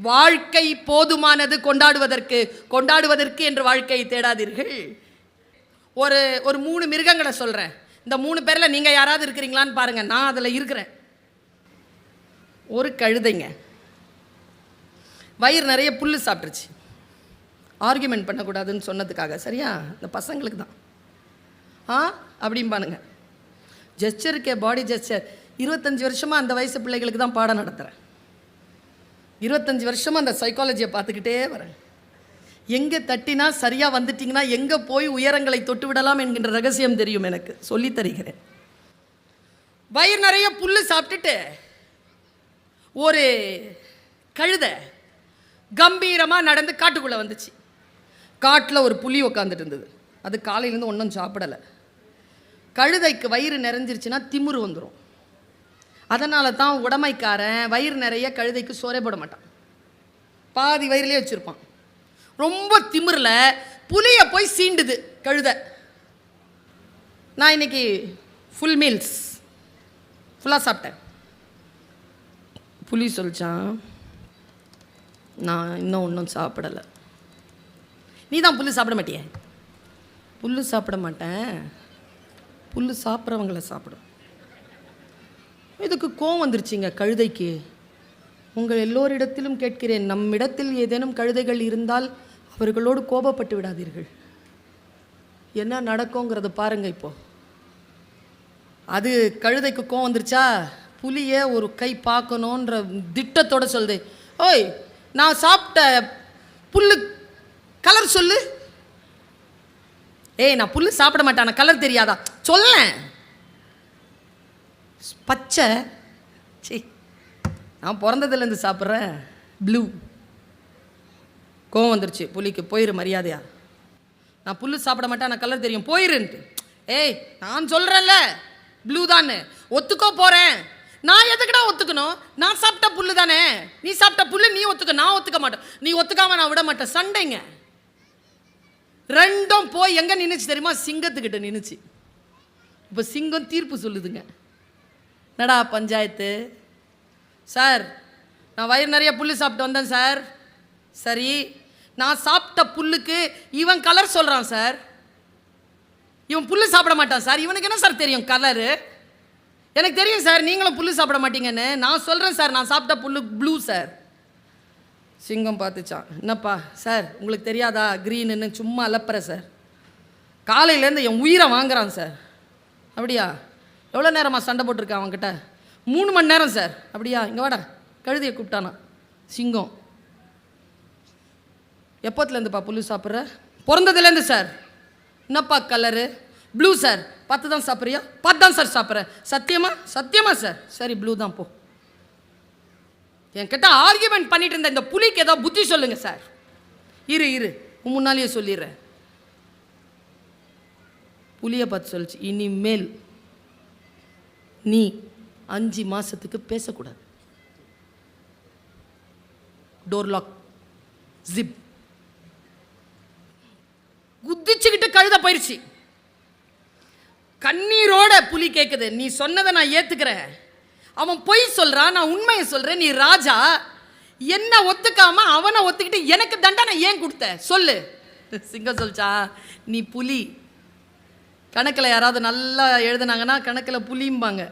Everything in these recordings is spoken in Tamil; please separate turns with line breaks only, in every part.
வாழ்க்கை போதுமானது கொண்டாடுவதற்கு. கொண்டாடுவதற்கு என்று வாழ்க்கையை தேடாதீர்கள். ஒரு ஒரு 3 மிருகங்களை சொல்கிறேன். இந்த 3 பேரில் நீங்கள் யாராவது இருக்கிறீங்களான்னு பாருங்கள். நான் அதில் இருக்கிறேன். ஒரு கழுதைங்க வயிறு நிறைய புல் சாப்பிட்ருச்சு. ஆர்கியூமெண்ட் பண்ணக்கூடாதுன்னு சொன்னதுக்காக. சரியா? இந்த பசங்களுக்கு தான் அப்படிம்பானுங்க. ஜெஸ்டருக்கே பாடி ஜெஸ்டர். 25 வருஷமாக அந்த வயசு பிள்ளைகளுக்கு தான் பாடம் நடத்துகிறேன். 25 வருஷமாக அந்த சைக்காலஜியை பார்த்துக்கிட்டே வரேன். எங்கே தட்டினா சரியாக வந்துட்டிங்கன்னா எங்கே போய் உயரங்களை தொட்டு விடலாம் என்கின்ற ரகசியம் தெரியும் எனக்கு. சொல்லி தருகிறேன். வயிறு நிறைய புல் சாப்பிட்டுட்டு ஒரு கழுதை கம்பீரமாக நடந்து காட்டுக்குள்ளே வந்துச்சு. காட்டில் ஒரு புலி உக்காந்துட்டு இருந்தது. அது காலையிலேருந்து ஒன்றும் சாப்பிடலை. கழுதைக்கு வயிறு நிறைஞ்சிருச்சுன்னா திமிரு வந்துடும். அதனால தான் உடமைக்காரன் வயிறு நிறைய கழுதைக்கு சோறே போட மாட்டான். பாதி வயிறுலேயே வச்சுருப்பான். ரொம்ப திமிரில் புலியை போய் சீண்டுது கழுதை. நான் இன்னைக்கு ஃபுல் மீல்ஸ் ஃபுல்லாக சாப்பிட்டேன். புலி சொல்லிச்சான், நான் இன்னும் ஒன்றும் சாப்பிடலை. நீ தான் புல்லு சாப்பிட மாட்டியே. புல்லு சாப்பிட மாட்டேன், புல்லு சாப்பிட்றவங்கள சாப்பிடும். இதுக்கு கோவம் வந்துருச்சுங்க கழுதைக்கு. உங்கள் எல்லோரிடத்திலும் கேட்கிறேன், நம்மிடத்தில் ஏதேனும் கழுதைகள் இருந்தால் அவர்களோடு கோபப்பட்டு விடாதீர்கள். என்ன நடக்குங்கிறத பாருங்க. இப்போ அது கழுதைக்கு கோவம் வந்துருச்சா, புலியை ஒரு கை பார்க்கணுன்ற திட்டத்தோடு சொல்லுது. ஓய், நான் சாப்பிட்ட புல்லு கலர் சொல்லு. ஏய், நான் புல்லு சாப்பிட மாட்டேன், கலர் தெரியாதா சொல்ல. பச்சை. சரி, நான் பிறந்ததுலேருந்து சாப்பிட்றேன் ப்ளூ. கோவம் வந்துருச்சு புலிக்கு. போயிரு மரியாதையா. நான் புல்லு சாப்பிட மாட்டேன், நான் கலர் தெரியும், போயிருன்ட்டு. ஏய், நான் சொல்கிறேன்ல ப்ளூ தானே, ஒத்துக்கோ போகிறேன். நான் எதுக்குடா ஒத்துக்கணும்? நான் சாப்பிட்ட புல்லு தானே, நீ சாப்பிட்ட புல்லு நீ ஒத்துக்க, நான் ஒத்துக்க மாட்டேன். நீ ஒத்துக்காம நான் விட மாட்டேன். சண்டைங்க. ரெண்டும் போய் எங்கே நின்றுச்சு தெரியுமா? சிங்கத்துக்கிட்ட நின்றுச்சு. இப்போ சிங்கம் தீர்ப்பு சொல்லுதுங்க. என்னடா பஞ்சாயத்து? சார், நான் வயிறு நிறைய புல்லு சாப்பிட்டு வந்தேன் சார். சரி, நான் சாப்பிட்ட புல்லுக்கு இவன் கலர் சொல்கிறான் சார். இவன் புல்லு சாப்பிட மாட்டான் சார். இவனுக்கு என்ன சார் தெரியும் கலரு? எனக்கு தெரியும் சார், நீங்களும் புல்லு சாப்பிட மாட்டீங்கன்னு. நான் சொல்கிறேன் சார், நான் சாப்பிட்ட புல்லு ப்ளூ சார். சிங்கம் பார்த்துச்சான். என்னப்பா சார், உங்களுக்கு தெரியாதா க்ரீனுன்னு? சும்மா அலப்புற சார். காலையிலேருந்து என் உயிரை வாங்குறான் சார். அப்படியா? எவ்வளோ நேரமாக சண்டை போட்டிருக்கேன் அவன்கிட்ட? 3 மணி நேரம் சார். அப்படியா? இங்கே வாடா. கழுதையை கூப்பிட்டானா சிங்கம். எப்போத்துலேருந்துப்பா புல்லு சாப்பிட்ற? பிறந்ததுலேருந்து சார். என்னப்பா கலரு? Blue sir. 10 தான் சாப்பிட்றியா? 10 தான் சார் சாப்பிட்றேன். சத்தியமா? சத்தியமா சார். சரி, ப்ளூ தான் போ. என்கிட்ட ஆர்கியூமெண்ட் பண்ணிட்டு இருந்த இந்த புலிக்கு ஏதோ புத்தி சொல்லுங்க சார். இரு முன்னாலேயே சொல்லிடுறேன். புலியை பார்த்து சொல்லிச்சு, இனிமேல் நீ 5 மாதத்துக்கு பேசக்கூடாது. Door lock, zip. குதிச்சுக்கிட்டு கழுத போயிடுச்சு. கண்ணீரோட புலி கேட்குது, நீ சொன்னதை நான் ஏற்றுக்கிறேன். அவன் பொய் சொல்கிறான், நான் உண்மையை சொல்கிறேன். நீ ராஜா, என்ன ஒத்துக்காம அவனை ஒத்துக்கிட்டு எனக்கு தண்டனை ஏன் கொடுத்த சொல்லு. சிங்கம் சொல்லிச்சா, நீ புலி. கணக்கில் யாராவது நல்லா எழுதுனாங்கன்னா கணக்கில் புலிம்பாங்க,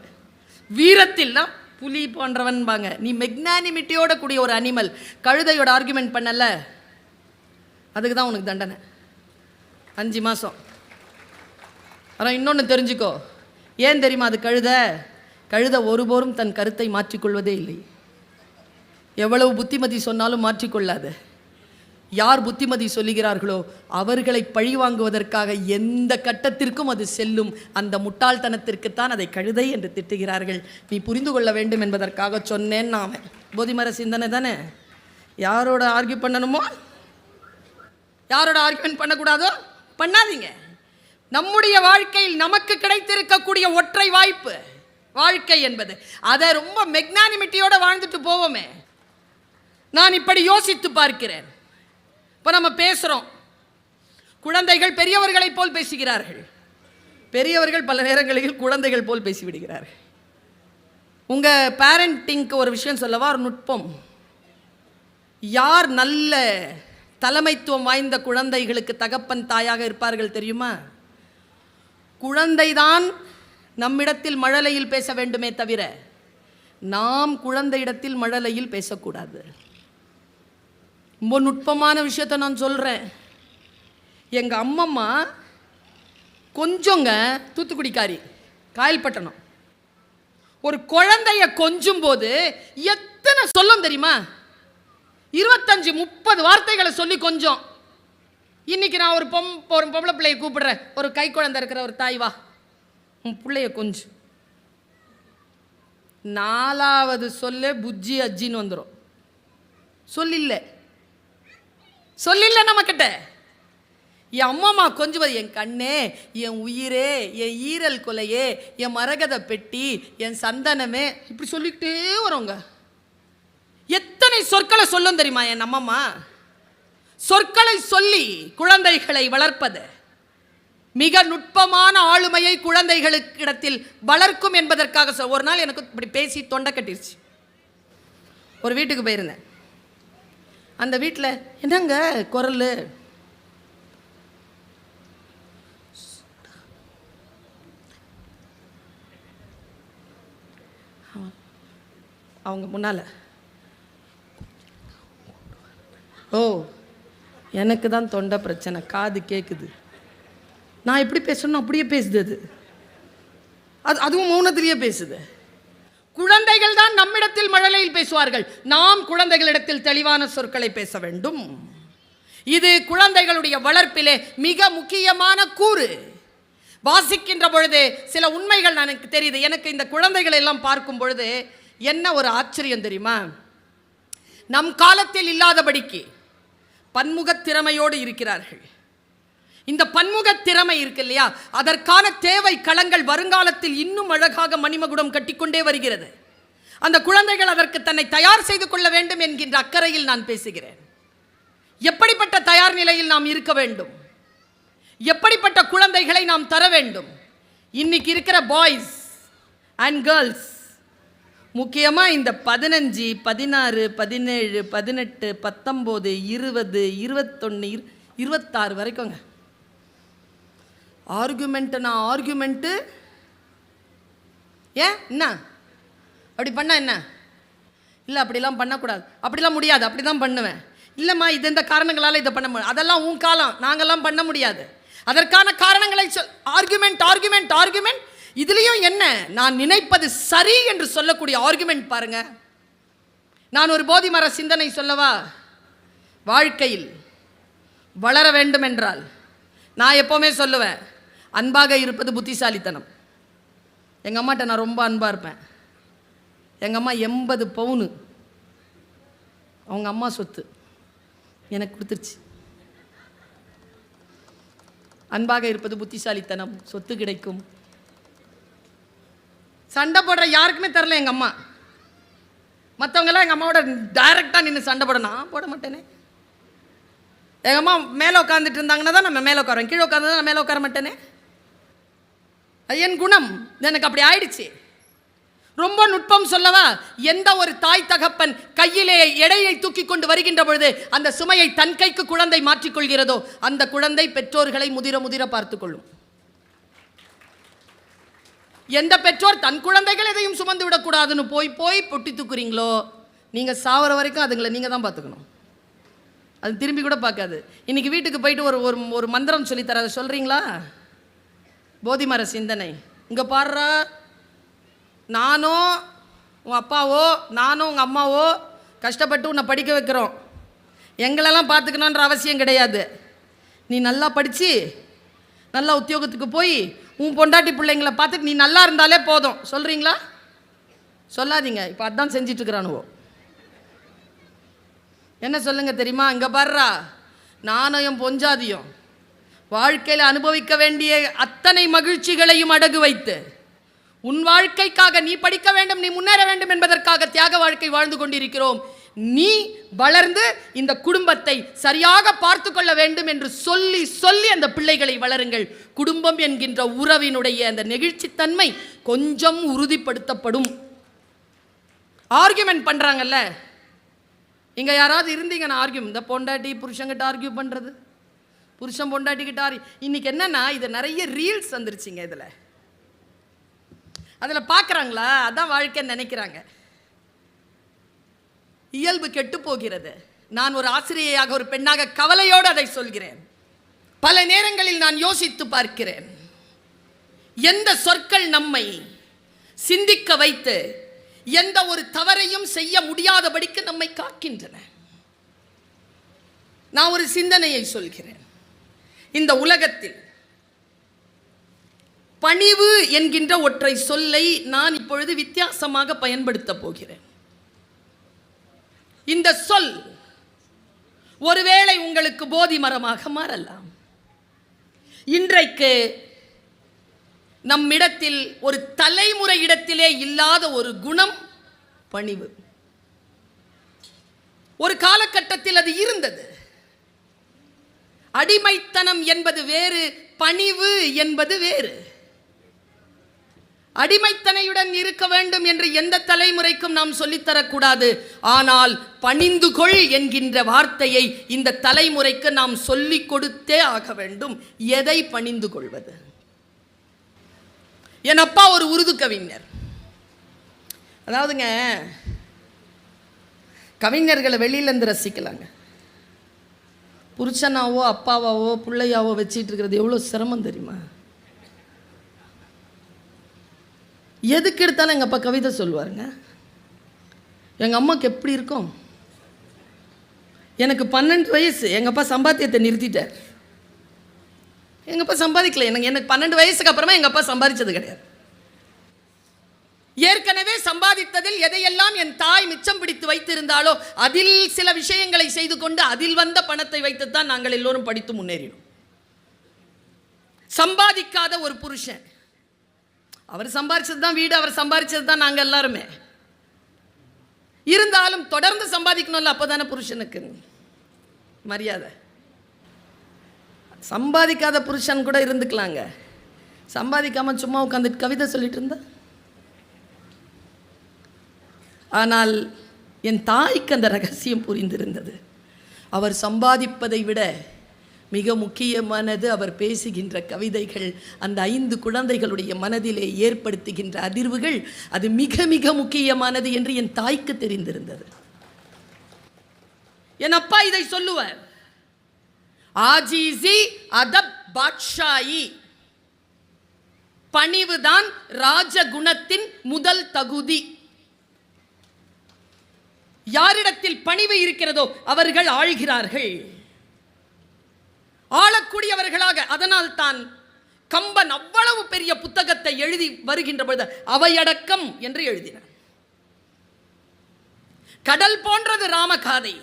வீரத்தில்னா புலி போன்றவன்பாங்க. நீ மெக்னானிமிட்டியோட கூடிய ஒரு அனிமல். கழுதையோட ஆர்குமெண்ட் பண்ணல, அதுக்கு தான் உனக்கு தண்டனை 5 மாதம். ஆனால் இன்னொன்று தெரிஞ்சுக்கோ. ஏன் தெரியுமா? அது கழுதை ஒருபோரும் தன் கருத்தை மாற்றிக்கொள்வதே இல்லை. எவ்வளவு புத்திமதி சொன்னாலும் மாற்றிக்கொள்ளாது. யார் புத்திமதி சொல்லுகிறார்களோ அவர்களை பழி வாங்குவதற்காக எந்த கட்டத்திற்கும் அது செல்லும். அந்த முட்டாள்தனத்திற்குத்தான் அதை கழுதை என்று திட்டுகிறார்கள். நீ புரிந்து கொள்ள வேண்டும் என்பதற்காக சொன்னேன். நான் போதிமர சிந்தனை தானே. யாரோட ஆர்கியூ பண்ணணுமோ, யாரோட ஆர்கியூமெண்ட் பண்ணக்கூடாதோ பண்ணாதீங்க. நம்முடைய வாழ்க்கையில் நமக்கு கிடைத்திருக்கக்கூடிய ஒற்றை வாய்ப்பு வாழ்க்கை என்பது, அதை ரொம்ப மெக்னானிமிட்டியோட வாழ்ந்துட்டு போவோமே. நான் இப்படி யோசித்து பார்க்கிறேன். இப்போ நம்ம பேசுகிறோம், குழந்தைகள் பெரியவர்களைப் போல் பேசுகிறார்கள், பெரியவர்கள் பல நேரங்களில் குழந்தைகள் போல் பேசிவிடுகிறார்கள். உங்கள் பேரண்டிங்க்கு ஒரு விஷயம் சொல்லவா? ஒரு நுட்பம். யார் நல்ல தலைமைத்துவம் வாய்ந்த குழந்தைகளுக்கு தகப்பன் தாயாக இருப்பார்கள் தெரியுமா? குழந்தைதான் நம்மிடத்தில் மழலையில் பேச வேண்டுமே தவிர நாம் குழந்தையிடத்தில் மழலையில் பேசக்கூடாது. ரொம்ப நுட்பமான விஷயத்தை நான் சொல்கிறேன். எங்கள் அம்மம்மா கொஞ்சங்க தூத்துக்குடிக்காரி, காயல்பட்டணம். ஒரு குழந்தைய கொஞ்சும் போது எத்தனை சொல்லும் தெரியுமா? 25-30 வார்த்தைகளை சொல்லி கொஞ்சம். இன்னைக்கு நான் ஒரு பொம்பளை பிள்ளையை கூப்பிடுறேன், ஒரு கை குழந்தை இருக்கிற ஒரு தாய், வா உன் பிள்ளைய கொஞ்சு. 4வது சொல்ல புஜ்ஜி அஜ்ஜின்னு வந்துடும். சொல்லில்ல நம்ம கிட்ட. என் அம்மாமா கொஞ்சுவது, என் கண்ணே, என் உயிரே, என் ஈரல் கொலையே, என் மரகத பெட்டி, என் சந்தனமே, இப்படி சொல்லிக்கிட்டே வரோங்க. எத்தனை சொற்களை சொல்லும் தெரியுமா என் அம்மம்மா? சொற்களை சொல்லி குழந்தைகளை வளர்ப்பது மிக நுட்பமான ஆளுமையை குழந்தைகளுக்கு இடத்தில் வளர்க்கும் என்பதற்காக. ஒரு நாள் எனக்கு இப்படி பேசி தொண்டை கட்டிருச்சு. ஒரு வீட்டுக்கு போயிருந்தேன். அந்த வீட்டில் என்னங்க குரல், அவங்க முன்னால், ஓ எனக்கு தான் தொண்டை பிரச்சனை, காது கேட்குது, நான் எப்படி பேசணும் அப்படியே பேசுது அதுவும் மௌனத்திலேயே பேசுது. குழந்தைகள் தான் நம்மிடத்தில் மழலையில் பேசுவார்கள். நாம் குழந்தைகளிடத்தில் தெளிவான சொற்களை பேச வேண்டும். இது குழந்தைகளுடைய வளர்ப்பிலே மிக முக்கியமான கூறு. வாசிக்கின்ற பொழுது சில உண்மைகள் எனக்கு தெரியுது. எனக்கு இந்த குழந்தைகளை எல்லாம் பார்க்கும் பொழுது என்ன ஒரு ஆச்சரியம் தெரியுமா? நம் காலத்தில் இல்லாதபடிக்கு பன்முகத் திறமையோடு இருக்கிறார்கள். இந்த பன்முகத் திறமை இருக்கு இல்லையா, அதற்கான தேவை களங்கள் வருங்காலத்தில் இன்னும் அழகாக மணிமகுடம் கட்டிக்கொண்டே வருகிறது. அந்த குழந்தைகள் அதற்கு தன்னை தயார் செய்து கொள்ள வேண்டும் என்கின்ற அக்கறையில் நான் பேசுகிறேன். எப்படிப்பட்ட தயார் நிலையில் நாம் இருக்க வேண்டும், எப்படிப்பட்ட குழந்தைகளை நாம் தர வேண்டும். இன்னைக்கு இருக்கிற பாய்ஸ் அண்ட் கேர்ள்ஸ், முக்கியமாக இந்த 15, 16, 17, 18, 19, 20, 21, 26 வரைக்கும்ங்க ஆர்குமெண்ட்டு. ஏன் என்ன அப்படி பண்ண என்ன? இல்லை அப்படிலாம் பண்ணக்கூடாது, அப்படிலாம் முடியாது, அப்படி தான் பண்ணுவேன். இல்லைம்மா இது இந்த காரணங்களால் இதை பண்ண முடியாது, அதெல்லாம் உன் காலம், நாங்கள்லாம் பண்ண முடியாது. அதற்கான காரணங்களை ஆர்குமெண்ட். இதுலேயும் என்ன, நான் நினைப்பது சரி என்று சொல்லக்கூடிய ஆர்குமெண்ட் பாருங்க. நான் ஒரு போதி மர சிந்தனை சொல்லவா? வாழ்க்கையில் வளர வேண்டும் என்றால் நான் எப்போவுமே சொல்லுவேன், அன்பாக இருப்பது புத்திசாலித்தனம். எங்கள் அம்மாட்ட நான் ரொம்ப அன்பாக இருப்பேன். எங்கள் அம்மா 80 பவுனு அவங்க அம்மா சொத்து எனக்கு கொடுத்துருச்சு. அன்பாக இருப்பது புத்திசாலித்தனம், சொத்து கிடைக்கும். சண்டை போடுற யாருக்குமே தரல எங்கள் அம்மா. மற்றவங்கெல்லாம் எங்கள் அம்மாவோட டைரெக்டாக நின்று சண்டை போட நான் போட மாட்டேனே. எங்கள் அம்மா மேலே உட்காந்துட்டு இருந்தாங்கன்னா தான் நம்ம மேலே உட்காரோம், கீழே உட்காந்து நான் மேலே உட்கார மாட்டேனே. அது என் குணம், எனக்கு அப்படி ஆயிடுச்சு. ரொம்ப நுட்பம் சொல்லவா? எந்த ஒரு தாய் தகப்பன் கையிலே எடையை தூக்கி கொண்டு வருகின்ற பொழுது அந்த சுமையை தன் கைக்கு குழந்தை மாற்றிக்கொள்கிறதோ அந்த குழந்தை பெற்றோர்களை முதிர பார்த்துக்கொள்ளும். எந்த பெற்றோர் தன் குழந்தைகள் எதையும் சுமந்து விடக்கூடாதுன்னு போய் பொட்டி தூக்குறீங்களோ, நீங்கள் சாவர வரைக்கும் அதுங்களை நீங்கள் தான் பார்த்துக்கணும். அது திரும்பி கூட பார்க்காது. இன்றைக்கி வீட்டுக்கு போயிட்டு ஒரு மந்திரம் சொல்லித்தர, அதை சொல்கிறீங்களா? போதிமர சிந்தனை. இங்கே பாடுறா, நானோ உங்கள் அப்பாவோ நானும் உங்கள் அம்மாவோ கஷ்டப்பட்டு உன்னை படிக்க வைக்கிறோம், எங்களெல்லாம் பார்த்துக்கணுன்ற அவசியம் கிடையாது. நீ நல்லா படித்து நல்லா உத்தியோகத்துக்கு போய் உன் பொண்டாட்டி பிள்ளைங்களை பார்த்துட்டு நீ நல்லா இருந்தாலே போதும். சொல்கிறீங்களா? சொல்லாதீங்க. இப்போ அதான் செஞ்சிட்ருக்கிறானுவோ. என்ன சொல்லுங்க தெரியுமா? இங்கே பாடுறா, நானும் என் பொஞ்சாதியும் வாழ்க்கையில் அனுபவிக்க வேண்டிய அத்தனை மகிழ்ச்சிகளையும் அடகு வைத்து உன் வாழ்க்கைக்காக நீ படிக்க வேண்டும், நீ முன்னேற வேண்டும் என்பதற்காக தியாக வாழ்க்கை வாழ்ந்து கொண்டிருக்கிறோம். நீ வளர்ந்து இந்த குடும்பத்தை சரியாக பார்த்து கொள்ள வேண்டும் என்று சொல்லி சொல்லி அந்த பிள்ளைகளை வளருங்கள். குடும்பம் என்கின்ற உறவினுடைய அந்த நெகிழ்ச்சித்தன்மை கொஞ்சம் உறுதிப்படுத்தப்படும். ஆர்கியூமெண்ட் பண்ணுறாங்கல்ல, இங்கே யாராவது இருந்தீங்கன்னா ஆர்கியூ, இந்த பொண்டாட்டி புருஷங்கிட்ட ஆர்கியூ பண்ணுறது, புருஷன் பொண்டாட்டிக்கிட்ட இன்னைக்கு என்னன்னா இது நிறைய ரீல்ஸ் வந்துருச்சுங்க. அதில் பார்க்குறாங்களா, அதான் வாழ்க்கைன்னு நினைக்கிறாங்க. இயல்பு கெட்டு போகிறது. நான் ஒரு ஆசிரியையாக, ஒரு பெண்ணாக கவலையோடு அதை சொல்கிறேன். பல நேரங்களில் நான் யோசித்து பார்க்கிறேன், எந்த சொற்கள் நம்மை சிந்திக்க வைத்து எந்த ஒரு தவறையும் செய்ய முடியாதபடிக்கு நம்மை காக்கின்றன. நான் ஒரு சிந்தனையை சொல்கிறேன். இந்த உலகத்தில் பணிவு என்கின்ற ஒற்றை சொல்லை நான் இப்பொழுது வித்தியாசமாக பயன்படுத்த போகிறேன். இந்த சொல் ஒருவேளை உங்களுக்கு போதி மரமாக மாறலாம். இன்றைக்கு நம்மிடத்தில் ஒரு தலைமுறை இடத்திலே இல்லாத ஒரு குணம் பணிவு. ஒரு காலகட்டத்தில் அது இருந்தது. அடிமைத்தனம் என்பது வேறு, பணிவு என்பது வேறு. அடிமைத்தனையுடன் இருக்க வேண்டும் என்று எந்த தலைமுறைக்கும் நாம் சொல்லித்தரக்கூடாது. ஆனால் பணிந்து கொள் என்கின்ற வார்த்தையை இந்த தலைமுறைக்கு நாம் சொல்லிக் கொடுத்தே ஆக வேண்டும். எதை பணிந்து கொள்வது? என் அப்பா ஒரு உருது கவிஞர். அதாவதுங்க, கவிஞர்களை வெளியிலேருந்து ரசிக்கலாங்க. புருஷனாவோ அப்பாவாவோ பிள்ளையாவோ வச்சிட்டு இருக்கிறது எவ்வளோ சிரமம் தெரியுமா? எதுக்கு எடுத்தாலும் எங்கள் அப்பா கவிதை சொல்லுவாருங்க. எங்கள் அம்மாவுக்கு எப்படி இருக்கும்? எனக்கு 12 வயசு, எங்கள் அப்பா சம்பாத்தியத்தை நிறுத்திட்டார். எங்கள் அப்பா சம்பாதிக்கல. எனக்கு 12 வயசுக்கு அப்புறமா எங்கள் அப்பா சம்பாதிச்சது கிடையாது. ஏற்கனவே சம்பாதித்ததில் எதையெல்லாம் என் தாய் மிச்சம் பிடித்து வைத்திருந்தாலோ அதில் சில விஷயங்களை செய்து கொண்டு அதில் வந்த பணத்தை வைத்துத்தான் நாங்கள் எல்லோரும் படித்து முன்னேறினோம். சம்பாதிக்காத ஒரு புருஷன், அவர் சம்பாதிச்சது தான் வீடு, அவர் சம்பாதிச்சது தான் நாங்கள் எல்லாருமே. இருந்தாலும் தொடர்ந்து சம்பாதிக்கணும்ல, அப்போதானே புருஷனுக்கு மரியாதை. சம்பாதிக்காத புருஷன் கூட இருந்துக்கலாங்க, சம்பாதிக்காம சும்மா உட்காந்துட்டு கவிதை சொல்லிட்டு இருந்தா. ஆனால் என் தாய்க்கு அந்த ரகசியம் புரிந்திருந்தது. அவர் சம்பாதிப்பதை விட மிக முக்கியமானது அவர் பேசுகின்ற கவிதைகள், அந்த 5 குழந்தைகளுடைய மனதிலே ஏற்படுத்துகின்ற அதிர்வுகள், அது மிக மிக முக்கியமானது என்று என் தாய்க்கு தெரிந்திருந்தது. என் அப்பா இதை சொல்லுவார், ஆஜீசி அதப் பாட்ஷாயி, பணிவுதான் ராஜகுணத்தின் முதல் தகுதி. யாரிடத்தில் பணிவு இருக்கிறதோ அவர்கள் ஆழ்கிறார்கள், ஆளக்கூடியவர்களாக. அதனால் தான் கம்பன் அவ்வளவு பெரிய புத்தகத்தை எழுதி வருகின்ற பொழுது அவையடக்கம் என்று எழுதினார். கடல் போன்றது ராமகாதை,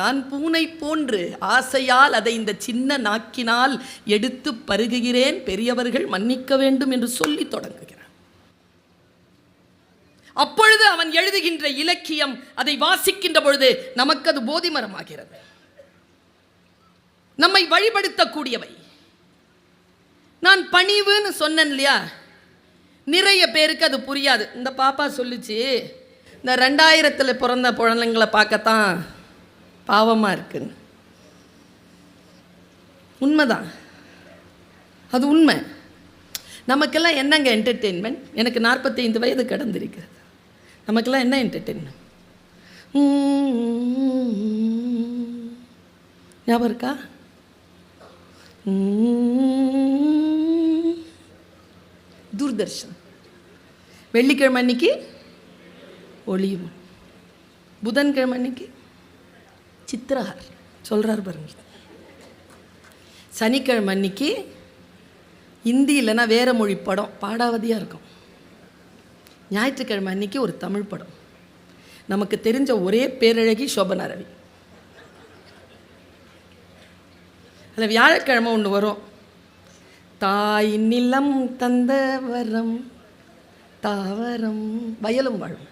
நான் பூனை போன்று ஆசையால் அதை இந்த சின்ன நாக்கினால் எடுத்து பருகுகிறேன், பெரியவர்கள் மன்னிக்க வேண்டும் என்று சொல்லி தொடங்குகிறார். அப்பொழுது அவன் எழுதுகின்ற இலக்கியம், அதை வாசிக்கின்ற பொழுது நமக்கு அது போதிமரமாகிறது, நம்மை வழிபடுத்தக்கூடியவை. நான் பணிவுன்னு சொன்னேன் இல்லையா, நிறைய பேருக்கு அது புரியாது. இந்த பாப்பா சொல்லிச்சு, இந்த 2000 பிறந்த குழந்தைங்களை பார்க்கத்தான் பாவமாக இருக்குன்னு. உண்மைதான், அது உண்மை. நமக்கெல்லாம் என்னங்க என்டர்டெயின்மெண்ட்? எனக்கு 45 வயது கடந்திருக்கிறது. நமக்கெல்லாம் என்ன என்டர்டெயின்மெண்ட்? ஞாபகம் இருக்கா? தூர்தர்ஷன். வெள்ளிக்கிழமை அன்னைக்கு ஒளியும், புதன்கிழமை அன்னைக்கு சித்திரஹார் சொல்கிறார் பாருங்க. சனிக்கிழமை அன்னைக்கு ஹிந்தி இல்லைன்னா வேற மொழி படம் பாடாவதியாக இருக்கும். ஞாயிற்றுக்கிழமை அன்னைக்கு ஒரு தமிழ் படம். நமக்கு தெரிஞ்ச ஒரே பேரழகி சோபனா ரவி. அதில் வியாழக்கிழமை ஒன்று வரும், தாய் நிலம் தந்த வரம் தாவரம் வயலும் வாழும்.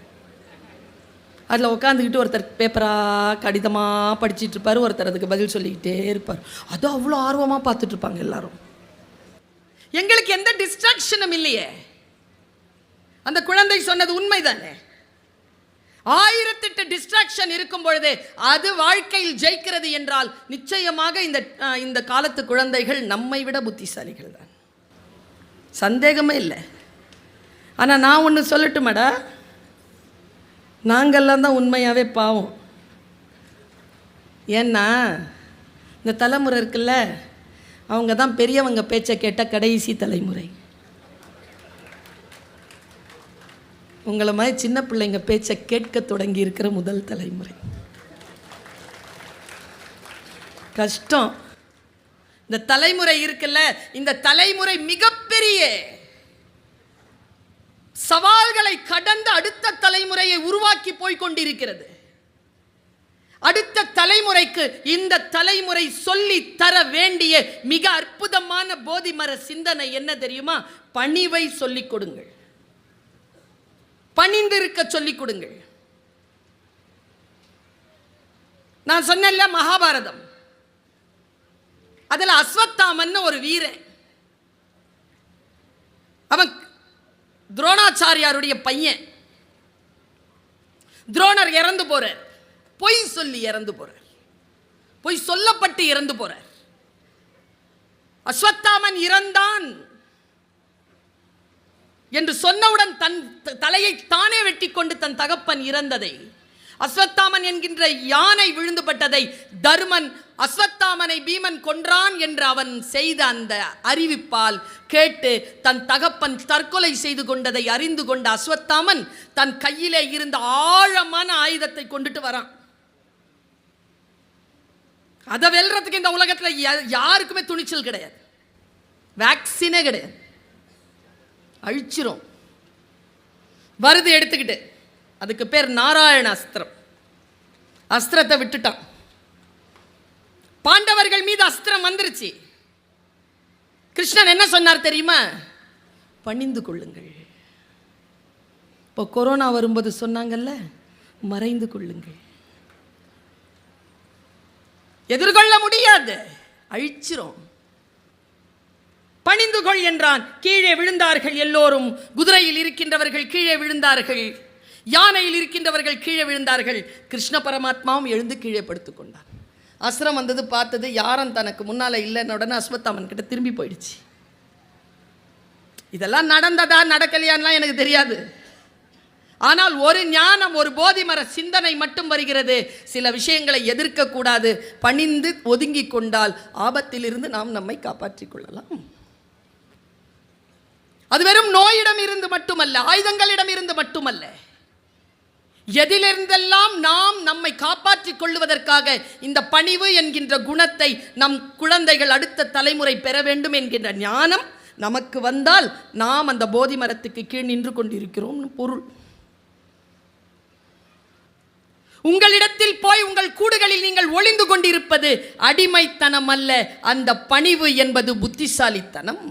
அதில் உட்காந்துக்கிட்டு ஒருத்தர் பேப்பராக கடிதமாக படிச்சுட்டு இருப்பார், ஒருத்தர் அதுக்கு பதில் சொல்லிக்கிட்டே இருப்பார். அது அவ்வளோ ஆர்வமாக பார்த்துட்டு இருப்பாங்க எல்லாரும். எங்களுக்கு எந்த டிஸ்ட்ராக்ஷனும் இல்லையே. அந்த குழந்தை சொன்னது உண்மைதானே. 1008 டிஸ்ட்ராக்ஷன் இருக்கும் பொழுது அது வாழ்க்கையில் ஜெயிக்கிறது என்றால் நிச்சயமாக இந்த காலத்து குழந்தைகள் நம்மை விட புத்திசாலிகள் தான், சந்தேகமே இல்லை. ஆனால் நான் ஒன்று சொல்லட்டுமாடா, நாங்கள்லாம் தான் உண்மையாகவே பாவம். ஏன்னா இந்த தலைமுறை இருக்குல்ல, அவங்க தான் பெரியவங்க பேச்சை கேட்ட கடைசி தலைமுறை. உங்களை மாதிரி சின்ன பிள்ளைங்க பேச்சை கேட்க தொடங்கி இருக்கிற முதல் தலைமுறை. கஷ்டம். இந்த தலைமுறை இருக்குல்ல, இந்த தலைமுறை மிகப்பெரிய சவால்களை கடந்து அடுத்த தலைமுறையை உருவாக்கி போய்கொண்டிருக்கிறது. அடுத்த தலைமுறைக்கு இந்த தலைமுறை சொல்லி தர வேண்டிய மிக அற்புதமான போதிமர சிந்தனை என்ன தெரியுமா? பணிவை சொல்லிக் கொடுங்கள், பணிந்திருக்க சொல்லிக் கொடுங்கள். நான் சொன்னேன்ல மகாபாரதம், அதுல அஸ்வத்தாமன் ஒரு வீரன், அவன் துரோணாச்சாரியாருடைய பையன். துரோணர் இறந்து போறார், பொய் சொல்லி இறந்து போறார், பொய் சொல்லப்பட்டு இறந்து போறார். அஸ்வத்தாமன் இறந்தான் என்று சொன்னவுடன் தன் தலையை தானே வெட்டி கொண்டு தன் தகப்பன் இறந்ததை, அஸ்வத்தாமன் என்கின்ற யானை விழுந்துபட்டதை, தருமன் அஸ்வத்தாமனை பீமன் கொன்றான் என்று அவன் செய்த அந்த அறிவிப்பால் கேட்டு தன் தகப்பன் தற்கொலை செய்து கொண்டதை அறிந்து கொண்ட அஸ்வத்தாமன் தன் கையிலே இருந்த ஆழமான ஆயுதத்தை கொண்டுட்டு வரான். அதை வெல்றதுக்கு இந்த உலகத்தில் யாருக்குமே துணிச்சல் கிடையாது, வேக்சினே கிடையாது, அழிச்சிரும். வருது எடுத்துக்கிட்டு, அதுக்கு பேர் நாராயண அஸ்திரம். அஸ்திரத்தை விட்டுட்டான். பாண்டவர்கள் மீது அஸ்திரம் வந்துருச்சு. கிருஷ்ணன் என்ன சொன்னார் தெரியுமா? பணிந்து கொள்ளுங்கள். இப்போ கொரோனா வரும்போது சொன்னாங்கல்ல, மறைந்து கொள்ளுங்கள். எதிர்கொள்ள முடியாது, அழிச்சிரும். பணிந்து கொள் என்றான். கீழே விழுந்தார்கள் எல்லோரும். குதிரையில் இருக்கின்றவர்கள் கீழே விழுந்தார்கள், யானையில் இருக்கின்றவர்கள் கீழே விழுந்தார்கள். கிருஷ்ண பரமாத்மாவும் எழுந்து கீழே படுத்துக் கொண்டார். அஸ்திரம் வந்தது பார்த்தது, யாரும் தனக்கு முன்னால இல்லைன்னு உடனே அஸ்வத்தாமன் கிட்ட திரும்பி போயிடுச்சு. இதெல்லாம் நடந்ததா நடக்கலையான்லாம் எனக்கு தெரியாது. ஆனால் ஒரு ஞானம், ஒரு போதிமர சிந்தனை மட்டும் வருகிறது. சில விஷயங்களை எதிர்க்க கூடாது, பணிந்து ஒதுங்கி கொண்டால் ஆபத்திலிருந்து நாம் நம்மை காப்பாற்றிக் கொள்ளலாம். அது வெறும் நோயிடம் இருந்து மட்டுமல்ல, ஆயுதங்களிடம் இருந்து மட்டுமல்ல, எதிலிருந்தெல்லாம் நாம் நம்மை காப்பாற்றிக் கொள்வதற்காக இந்த பணிவு என்கின்ற குணத்தை நம் குழந்தைகள் அடுத்த தலைமுறை பெற வேண்டும் என்கின்ற ஞானம் நமக்கு வந்தால் நாம் அந்த போதி மரத்துக்கு கீழ் நின்று கொண்டிருக்கிறோம் பொருள். உங்களிடத்தில் போய் உங்கள் கூடுகளில் நீங்கள் ஒளிந்து கொண்டிருப்பது அடிமைத்தனம் அல்ல, அந்த பணிவு என்பது புத்திசாலித்தனம்.